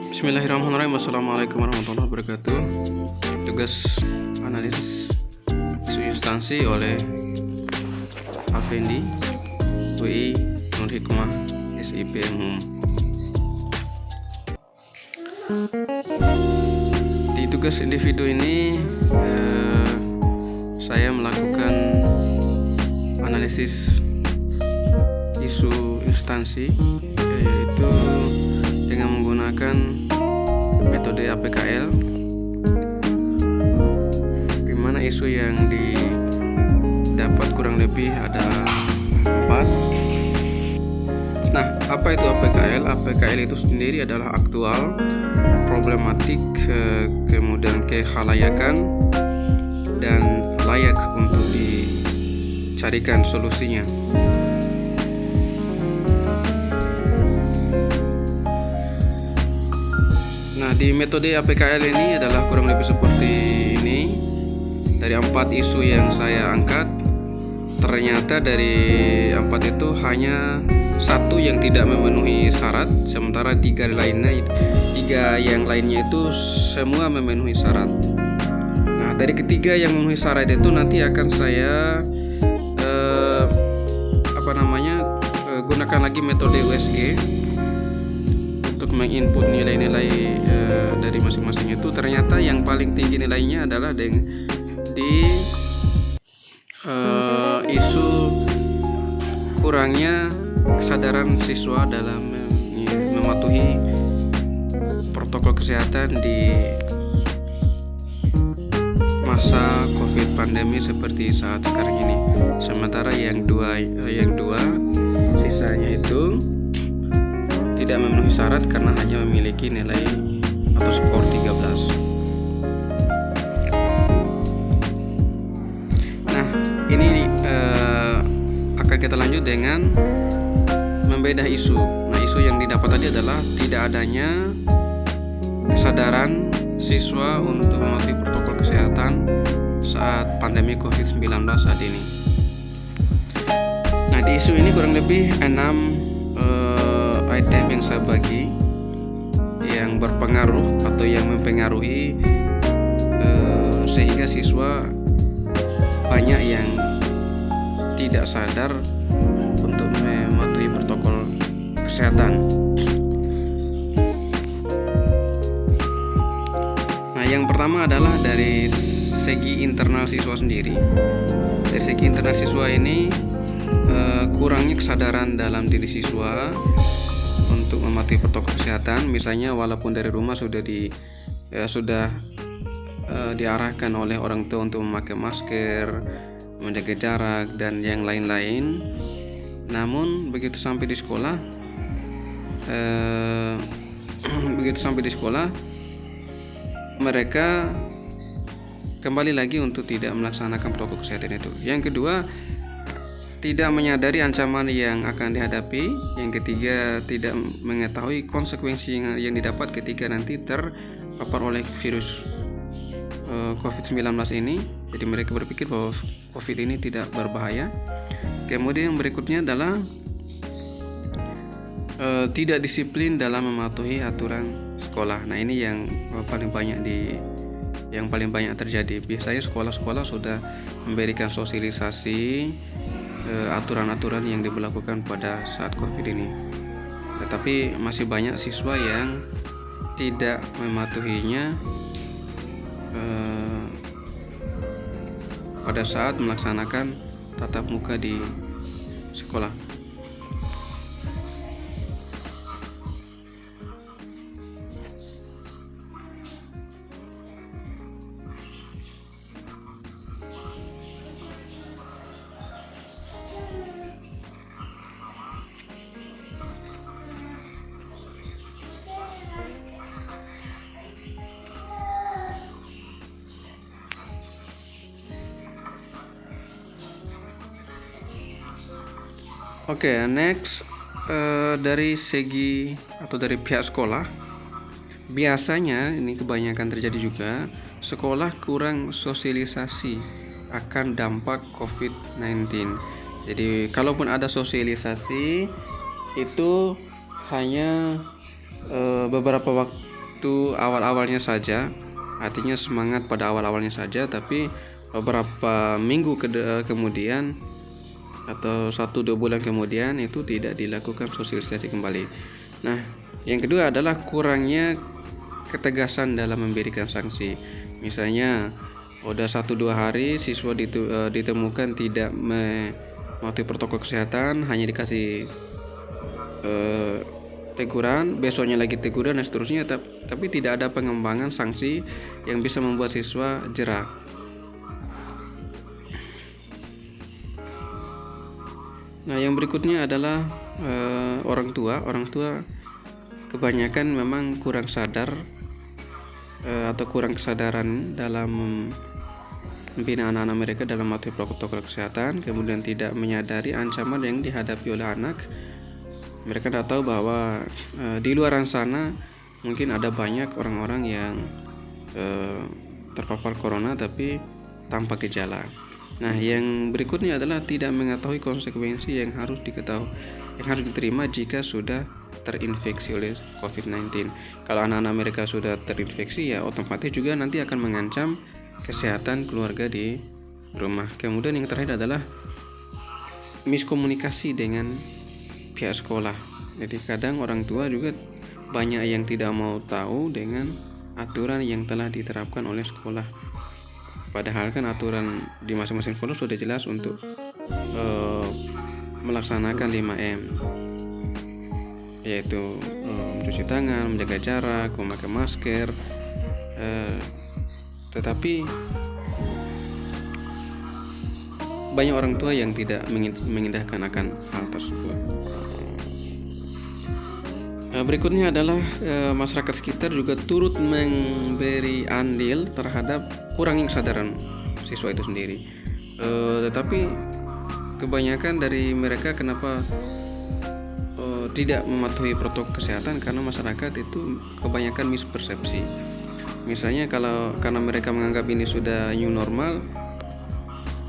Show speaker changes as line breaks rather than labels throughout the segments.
Bismillahirrahmanirrahim. Assalamualaikum warahmatullahi wabarakatuh. Tugas analisis isu instansi oleh Afendi, WI Nur Hikmah, SIP MUM. Di tugas individu ini saya melakukan analisis isu instansi, yaitu dengan menggunakan metode APKL, di mana isu yang didapat kurang lebih ada 4. Nah, apa itu APKL? APKL itu sendiri adalah aktual, problematik, kemudian kehalayakan, dan layak untuk dicarikan solusinya. Nah, di metode APKL ini adalah kurang lebih seperti ini. Dari 4 isu yang saya angkat, ternyata dari 4 itu hanya 1 yang tidak memenuhi syarat, sementara 3 yang lainnya itu semua memenuhi syarat. Nah, dari ketiga yang memenuhi syarat itu nanti akan saya gunakan lagi metode USG untuk menginput nilai-nilai dari masing-masing itu. Ternyata yang paling tinggi nilainya adalah di isu kurangnya kesadaran siswa dalam mematuhi protokol kesehatan di masa COVID pandemi seperti saat sekarang ini. Sementara yang dua sisanya itu tidak memenuhi syarat karena hanya memiliki nilai atau skor 13. Nah, ini akan kita lanjut dengan membedah isu. Nah, isu yang didapat tadi adalah tidak adanya kesadaran siswa untuk mematuhi protokol kesehatan saat pandemi COVID-19 saat ini. Nah, di isu ini kurang lebih 6 item yang saya bagi yang berpengaruh atau yang mempengaruhi sehingga siswa banyak yang tidak sadar untuk mematuhi protokol kesehatan. Nah, yang pertama adalah dari segi internal siswa sendiri. Dari segi internal siswa ini kurangnya kesadaran dalam diri siswa untuk mematuhi protokol kesehatan. Misalnya walaupun dari rumah sudah diarahkan oleh orang tua untuk memakai masker, menjaga jarak, dan yang lain-lain, namun begitu sampai di sekolah mereka kembali lagi untuk tidak melaksanakan protokol kesehatan itu. Yang kedua, tidak menyadari ancaman yang akan dihadapi. Yang ketiga, tidak mengetahui konsekuensi yang didapat ketika nanti terpapar oleh virus COVID-19 ini. Jadi mereka berpikir bahwa COVID ini tidak berbahaya. Kemudian yang berikutnya adalah tidak disiplin dalam mematuhi aturan sekolah. Nah, ini yang paling banyak terjadi. Biasanya sekolah-sekolah sudah memberikan sosialisasi aturan-aturan yang diberlakukan pada saat COVID ini, tetapi masih banyak siswa yang tidak mematuhinya pada saat melaksanakan tatap muka di sekolah. Oke, next, dari segi atau dari pihak sekolah, biasanya ini kebanyakan terjadi juga, sekolah kurang sosialisasi akan dampak COVID-19. Jadi kalaupun ada sosialisasi itu hanya beberapa itu awal-awalnya saja, artinya semangat pada awal-awalnya saja, tapi beberapa minggu kemudian atau 1-2 bulan kemudian itu tidak dilakukan sosialisasi kembali. Nah, yang kedua adalah kurangnya ketegasan dalam memberikan sanksi. Misalnya udah 1-2 hari siswa ditemukan tidak mematuhi protokol kesehatan, hanya dikasih teguran, besoknya lagi teguran dan seterusnya, tapi tidak ada pengembangan sanksi yang bisa membuat siswa jerak. Nah, yang berikutnya adalah orang tua kebanyakan memang kurang sadar atau kurang kesadaran dalam membina anak-anak mereka dalam mematuhi protokol kesehatan, kemudian tidak menyadari ancaman yang dihadapi oleh anak. Mereka tidak tahu bahwa di luar sana mungkin ada banyak orang-orang yang terpapar corona tapi tanpa gejala. Nah, yang berikutnya adalah tidak mengetahui konsekuensi yang harus diterima jika sudah terinfeksi oleh COVID-19. Kalau anak-anak mereka sudah terinfeksi, ya otomatis juga nanti akan mengancam kesehatan keluarga di rumah. Kemudian yang terakhir adalah miskomunikasi dengan pihak sekolah. Jadi kadang orang tua juga banyak yang tidak mau tahu dengan aturan yang telah diterapkan oleh sekolah. Padahal kan aturan di masing-masing sekolah sudah jelas untuk melaksanakan 5M, yaitu mencuci tangan, menjaga jarak, memakai masker. Tetapi banyak orang tua yang tidak mengindahkan akan hal tersebut. Berikutnya adalah masyarakat sekitar juga turut memberi andil terhadap kurangnya kesadaran siswa itu sendiri. Tetapi kebanyakan dari mereka kenapa tidak mematuhi protokol kesehatan, karena masyarakat itu kebanyakan mispersepsi. Misalnya karena mereka menganggap ini sudah new normal,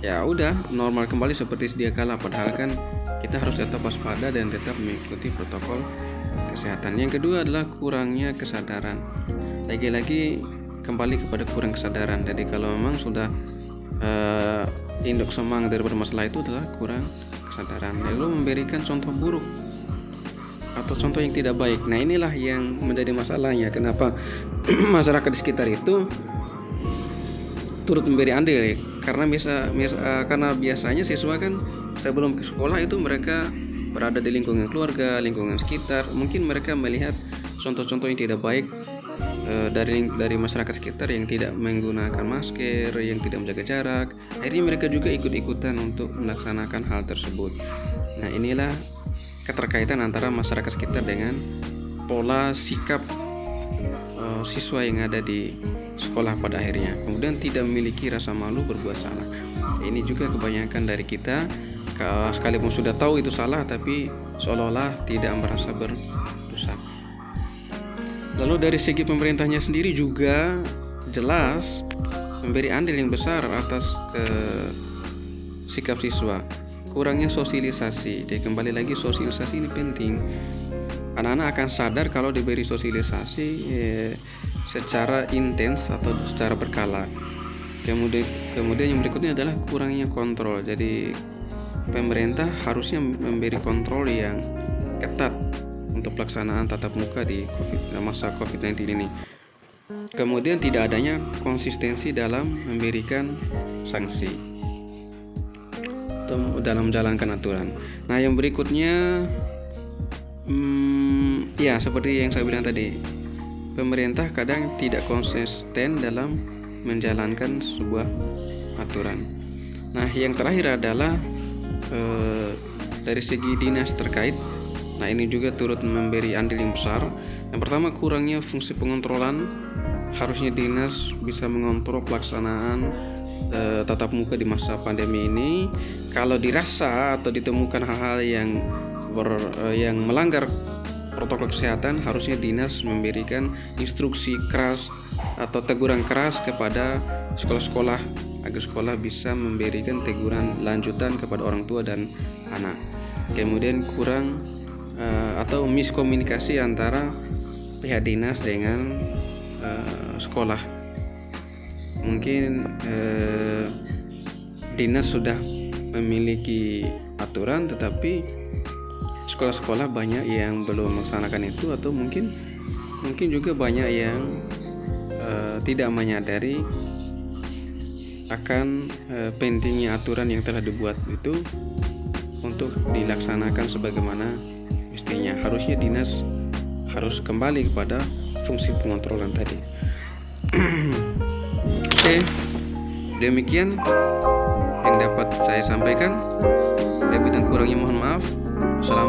ya udah normal kembali seperti sedia kala, padahal kan kita harus tetap waspada dan tetap mengikuti protokol kesehatan. Yang kedua adalah kurangnya kesadaran. Lagi-lagi kembali kepada kurang kesadaran. Jadi kalau memang sudah induk semangat daripada masalah itu adalah kurang kesadaran, lalu memberikan contoh buruk atau contoh yang tidak baik. Nah, inilah yang menjadi masalahnya. Kenapa masyarakat di sekitar itu turut memberi andil? Karena karena biasanya siswa kan sebelum ke sekolah itu mereka berada di lingkungan keluarga, lingkungan sekitar. Mungkin mereka melihat contoh-contoh yang tidak baik dari masyarakat sekitar yang tidak menggunakan masker, yang tidak menjaga jarak. Akhirnya mereka juga ikut-ikutan untuk melaksanakan hal tersebut. Nah, inilah keterkaitan antara masyarakat sekitar dengan pola sikap siswa yang ada di sekolah pada akhirnya. Kemudian tidak memiliki rasa malu berbuat salah. Ini juga kebanyakan dari kita, sekalipun sudah tahu itu salah, tapi seolah-olah tidak merasa berdosa. Lalu dari segi pemerintahnya sendiri juga jelas memberi andil yang besar atas sikap siswa. Kurangnya sosialisasi. Jadi kembali lagi, sosialisasi ini penting. Anak-anak akan sadar kalau diberi sosialisasi secara intens atau secara berkala. Kemudian yang berikutnya adalah kurangnya kontrol. Jadi pemerintah harusnya memberi kontrol yang ketat untuk pelaksanaan tatap muka di masa COVID-19 ini. Kemudian tidak adanya konsistensi dalam memberikan sanksi atau dalam menjalankan aturan. Nah, yang berikutnya ya seperti yang saya bilang tadi, pemerintah kadang tidak konsisten dalam menjalankan sebuah aturan. Nah, yang terakhir adalah dari segi dinas terkait. Nah, ini juga turut memberi andil yang besar. Yang pertama, kurangnya fungsi pengontrolan. Harusnya dinas bisa mengontrol pelaksanaan tatap muka di masa pandemi ini. Kalau dirasa atau ditemukan hal-hal yang melanggar protokol kesehatan, harusnya dinas memberikan instruksi keras atau teguran keras kepada sekolah-sekolah agar sekolah bisa memberikan teguran lanjutan kepada orang tua dan anak. Kemudian kurang atau miskomunikasi antara pihak dinas dengan sekolah. Mungkin dinas sudah memiliki aturan, tetapi sekolah-sekolah banyak yang belum melaksanakan itu, atau mungkin juga banyak yang tidak menyadari akan pentingnya aturan yang telah dibuat itu untuk dilaksanakan sebagaimana mestinya. Harusnya dinas harus kembali kepada fungsi pengontrolan tadi. Oke, demikian yang dapat saya sampaikan. Lebih dan kurangnya mohon maaf. Assalamualaikum.